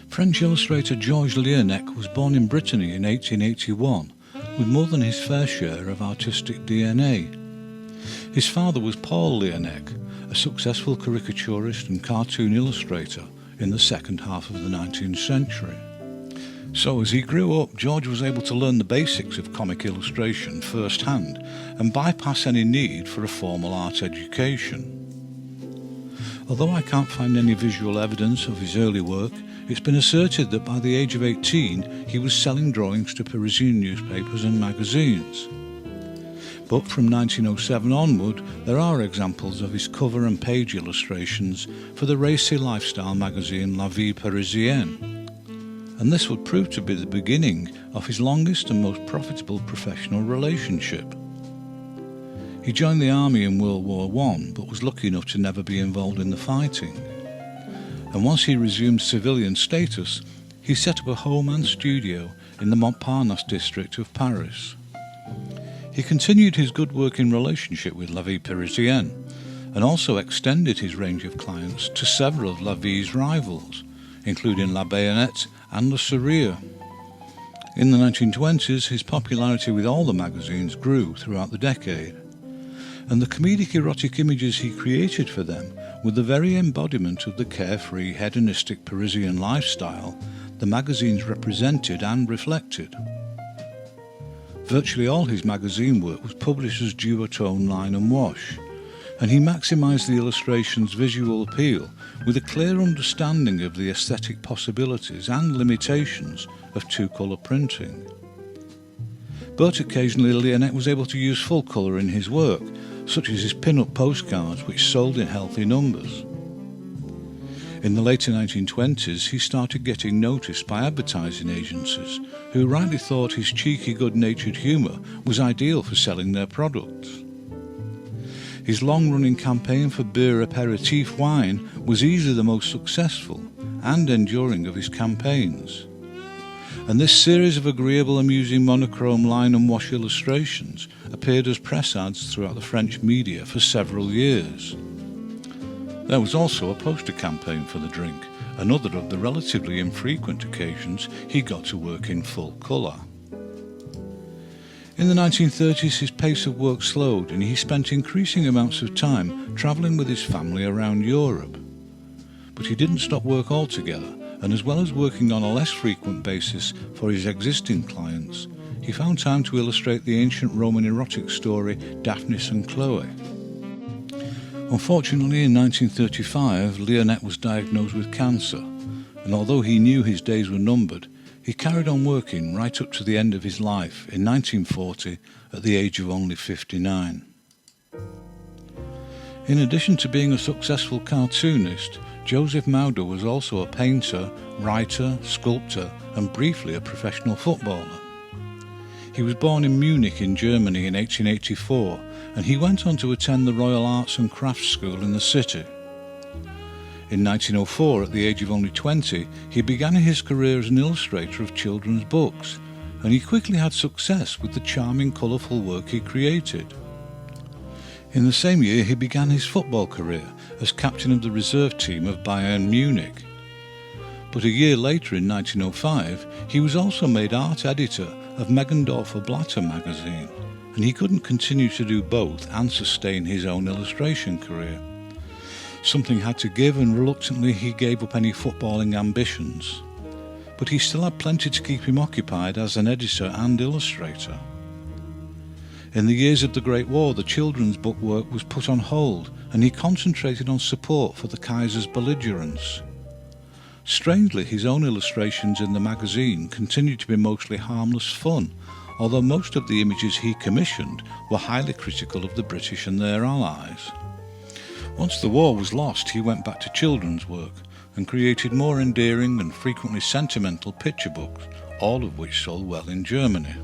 French illustrator Georges Leonnec was born in Brittany in 1881, with more than his fair share of artistic DNA. His father was Paul Leonnec, a successful caricaturist and cartoon illustrator in the second half of the 19th century. So as he grew up, George was able to learn the basics of comic illustration firsthand and bypass any need for a formal art education. Although I can't find any visual evidence of his early work, it's been asserted that by the age of 18 he was selling drawings to Parisian newspapers and magazines. But from 1907 onward, there are examples of his cover and page illustrations for the racy lifestyle magazine La Vie Parisienne. And this would prove to be the beginning of his longest and most profitable professional relationship. He joined the army in World War I, but was lucky enough to never be involved in the fighting. And once he resumed civilian status, he set up a home and studio in the Montparnasse district of Paris. He continued his good working relationship with La Vie Parisienne, and also extended his range of clients to several of La Vie's rivals, including La Baïonnette and Le Sourire. In the 1920s, his popularity with all the magazines grew throughout the decade, and the comedic erotic images he created for them were the very embodiment of the carefree, hedonistic Parisian lifestyle the magazines represented and reflected. Virtually all his magazine work was published as duotone line and wash, and he maximised the illustration's visual appeal with a clear understanding of the aesthetic possibilities and limitations of two-colour printing. But occasionally Leonnec was able to use full colour in his work, such as his pin-up postcards, which sold in healthy numbers. In the later 1920s, he started getting noticed by advertising agencies, who rightly thought his cheeky, good-natured humour was ideal for selling their products. His long-running campaign for beer aperitif wine was easily the most successful and enduring of his campaigns. And this series of agreeable, amusing monochrome line and wash illustrations appeared as press ads throughout the French media for several years. There was also a poster campaign for the drink, another of the relatively infrequent occasions he got to work in full colour. In the 1930s, his pace of work slowed and he spent increasing amounts of time travelling with his family around Europe. But he didn't stop work altogether, and as well as working on a less frequent basis for his existing clients, he found time to illustrate the ancient Roman erotic story Daphnis and Chloe. Unfortunately, in 1935, Leonnec was diagnosed with cancer, and although he knew his days were numbered, he carried on working right up to the end of his life in 1940 at the age of only 59. In addition to being a successful cartoonist, Josef Mauder was also a painter, writer, sculptor, and briefly a professional footballer. He was born in Munich in Germany in 1884, and he went on to attend the Royal Arts and Crafts School in the city. In 1904, at the age of only 20, he began his career as an illustrator of children's books, and he quickly had success with the charming, colourful work he created. In the same year, he began his football career as captain of the reserve team of Bayern Munich. But a year later, in 1905, he was also made art editor of Meggendorfer Blatter magazine, and he couldn't continue to do both and sustain his own illustration career. Something had to give, and reluctantly he gave up any footballing ambitions. But he still had plenty to keep him occupied as an editor and illustrator. In the years of the Great War, the children's book work was put on hold, and he concentrated on support for the Kaiser's belligerents. Strangely, his own illustrations in the magazine continued to be mostly harmless fun, although most of the images he commissioned were highly critical of the British and their allies. Once the war was lost, he went back to children's work and created more endearing and frequently sentimental picture books, all of which sold well in Germany.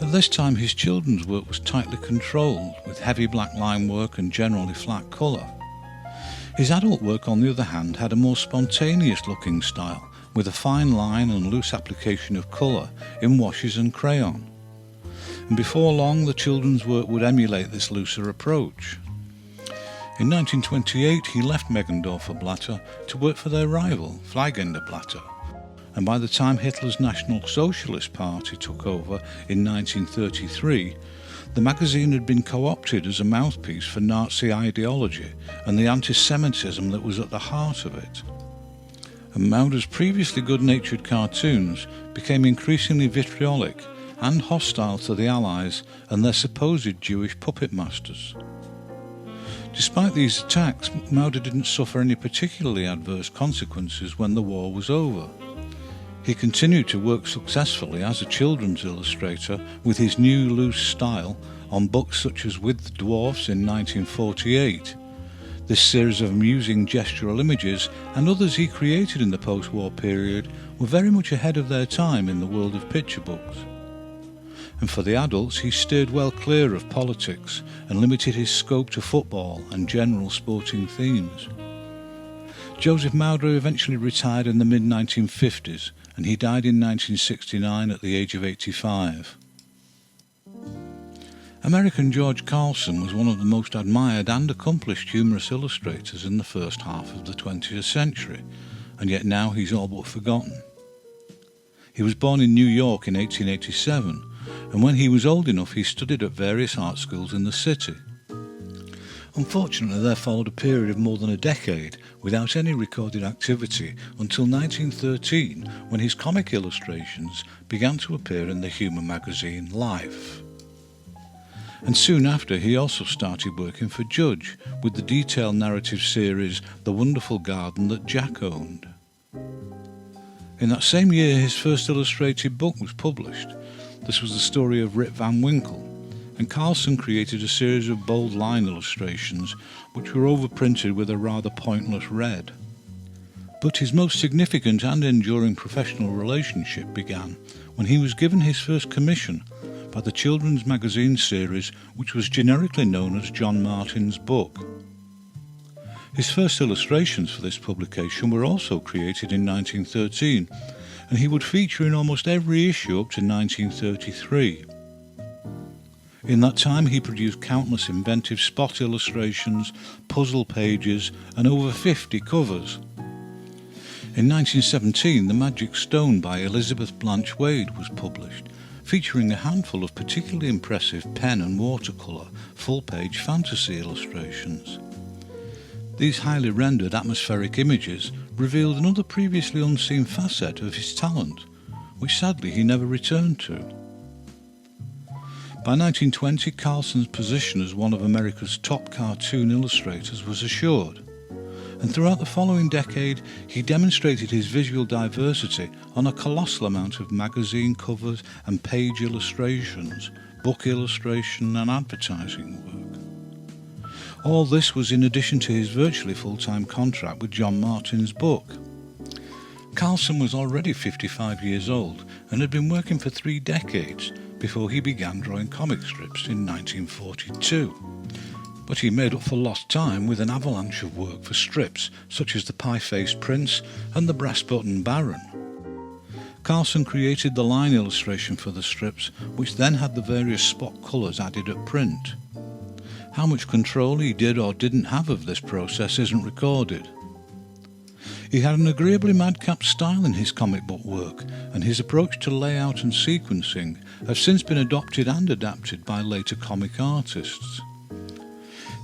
At this time, his children's work was tightly controlled, with heavy black line work and generally flat colour. His adult work, on the other hand, had a more spontaneous-looking style, with a fine line and loose application of colour in washes and crayon. And before long, the children's work would emulate this looser approach. In 1928 he left Meggendorfer Blatter to work for their rival, Fliegende Blatter, and by the time Hitler's National Socialist Party took over in 1933, the magazine had been co-opted as a mouthpiece for Nazi ideology and the anti-Semitism that was at the heart of it. And Mauder's previously good-natured cartoons became increasingly vitriolic and hostile to the Allies and their supposed Jewish puppet masters. Despite these attacks, Mauder didn't suffer any particularly adverse consequences when the war was over. He continued to work successfully as a children's illustrator with his new loose style on books such as With the Dwarfs in 1948. This series of amusing gestural images and others he created in the post-war period were very much ahead of their time in the world of picture books. And for the adults, he steered well clear of politics and limited his scope to football and general sporting themes. Josef Mauder eventually retired in the mid-1950s, and he died in 1969 at the age of 85. American George Carlson was one of the most admired and accomplished humorous illustrators in the first half of the 20th century, and yet now he's all but forgotten. He was born in New York in 1887, and when he was old enough he studied at various art schools in the city. Unfortunately, there followed a period of more than a decade without any recorded activity until 1913, when his comic illustrations began to appear in the humour magazine Life. And soon after he also started working for Judge with the detailed narrative series The Wonderful Garden That Jack Owned. In that same year his first illustrated book was published. This was the story of Rip Van Winkle, and Carlson created a series of bold line illustrations which were overprinted with a rather pointless red. But his most significant and enduring professional relationship began when he was given his first commission by the children's magazine series which was generically known as John Martin's Book. His first illustrations for this publication were also created in 1913, and he would feature in almost every issue up to 1933. In that time he produced countless inventive spot illustrations, puzzle pages, and over 50 covers. In 1917 The Magic Stone by Elizabeth Blanche Wade was published, featuring a handful of particularly impressive pen and watercolour full-page fantasy illustrations. These highly rendered atmospheric images revealed another previously unseen facet of his talent, which sadly he never returned to. By 1920, Carlson's position as one of America's top cartoon illustrators was assured, and throughout the following decade he demonstrated his visual diversity on a colossal amount of magazine covers and page illustrations, book illustration and advertising work. All this was in addition to his virtually full-time contract with John Martin's Book. Carlson was already 55 years old and had been working for 3 decades before he began drawing comic strips in 1942. But he made up for lost time with an avalanche of work for strips such as The Pie-Faced Prince and The Brass-Button Baron. Carlson created the line illustration for the strips, which then had the various spot colours added at print. How much control he did or didn't have of this process isn't recorded. He had an agreeably madcap style in his comic book work, and his approach to layout and sequencing have since been adopted and adapted by later comic artists.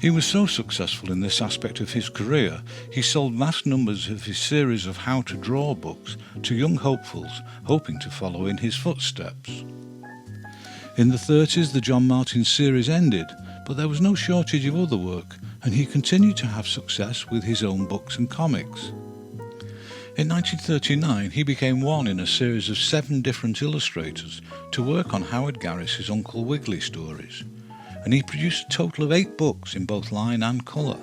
He was so successful in this aspect of his career, he sold vast numbers of his series of how-to-draw books to young hopefuls hoping to follow in his footsteps. In the 30s, the John Martin series ended, but there was no shortage of other work, and he continued to have success with his own books and comics. In 1939, he became one in a series of 7 different illustrators to work on Howard Garris's Uncle Wiggily stories, and he produced a total of 8 books in both line and colour.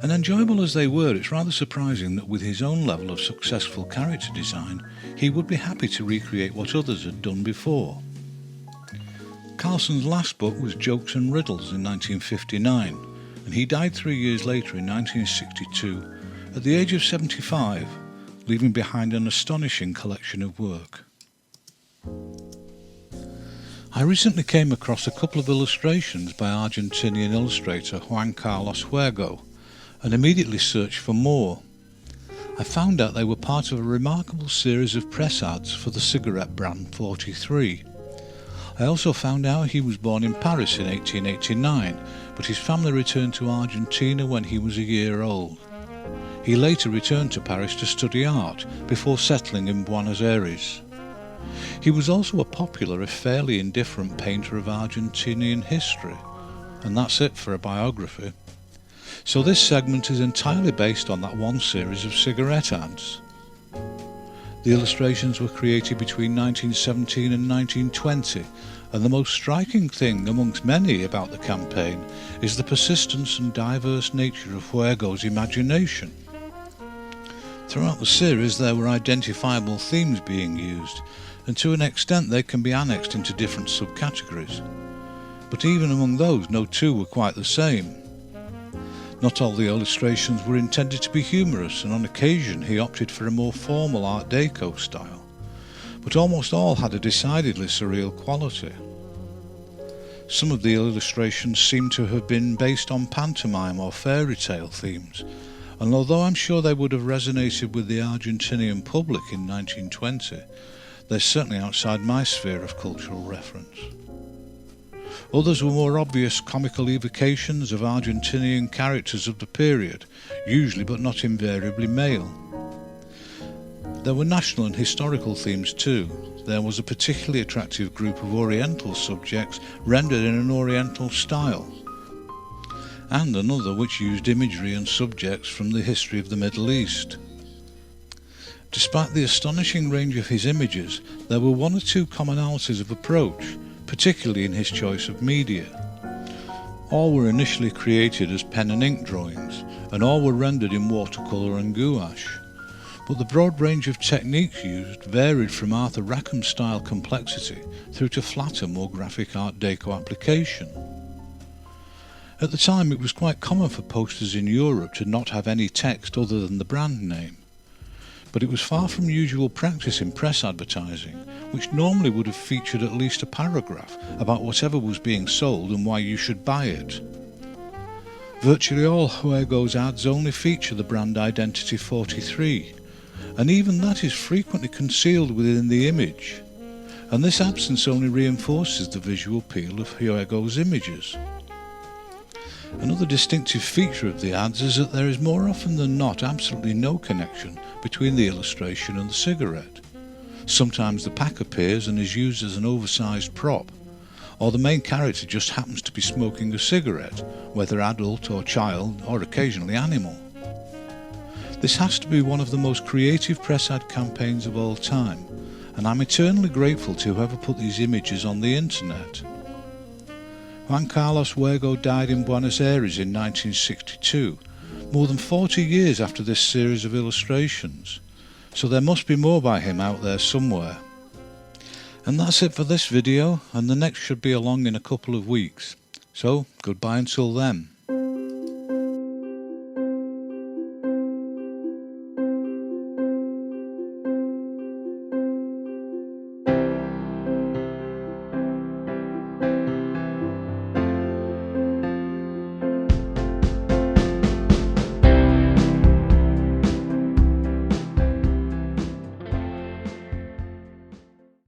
And enjoyable as they were, it's rather surprising that with his own level of successful character design, he would be happy to recreate what others had done before. Carlson's last book was Jokes and Riddles in 1959, and he died 3 years later in 1962 at the age of 75, leaving behind an astonishing collection of work. I recently came across a couple of illustrations by Argentinian illustrator Juan Huergo and immediately searched for more. I found out they were part of a remarkable series of press ads for the cigarette brand 43. I also found out he was born in Paris in 1889, but his family returned to Argentina when he was a year old. He later returned to Paris to study art before settling in Buenos Aires. He was also a popular, if fairly indifferent, painter of Argentinian history. And that's it for a biography. So this segment is entirely based on that one series of cigarette ads. The illustrations were created between 1917 and 1920, and the most striking thing amongst many about the campaign is the persistence and diverse nature of Huergo's imagination. Throughout the series there were identifiable themes being used, and to an extent they can be annexed into different subcategories. But even among those, no two were quite the same. Not all the illustrations were intended to be humorous, and on occasion he opted for a more formal Art Deco style, but almost all had a decidedly surreal quality. Some of the illustrations seem to have been based on pantomime or fairy tale themes, and although I'm sure they would have resonated with the Argentinian public in 1920, they're certainly outside my sphere of cultural reference. Others were more obvious comical evocations of Argentinian characters of the period, usually but not invariably male. There were national and historical themes too. There was a particularly attractive group of Oriental subjects rendered in an Oriental style, and another which used imagery and subjects from the history of the Middle East. Despite the astonishing range of his images, there were one or two commonalities of approach, particularly in his choice of media. All were initially created as pen and ink drawings, and all were rendered in watercolour and gouache. But the broad range of techniques used varied from Arthur Rackham-style complexity through to flatter, more graphic Art Deco application. At the time it was quite common for posters in Europe to not have any text other than the brand name. But it was far from usual practice in press advertising, which normally would have featured at least a paragraph about whatever was being sold and why you should buy it. Virtually all Huergo's ads only feature the brand identity 43, and even that is frequently concealed within the image, and this absence only reinforces the visual appeal of Huergo's images. Another distinctive feature of the ads is that there is more often than not absolutely no connection between the illustration and the cigarette. Sometimes the pack appears and is used as an oversized prop, or the main character just happens to be smoking a cigarette, whether adult or child or occasionally animal. This has to be one of the most creative press ad campaigns of all time, and I'm eternally grateful to whoever put these images on the internet. Juan Huergo died in Buenos Aires in 1962, more than 40 years after this series of illustrations, so there must be more by him out there somewhere. And that's it for this video, and the next should be along in a couple of weeks. So, goodbye until then.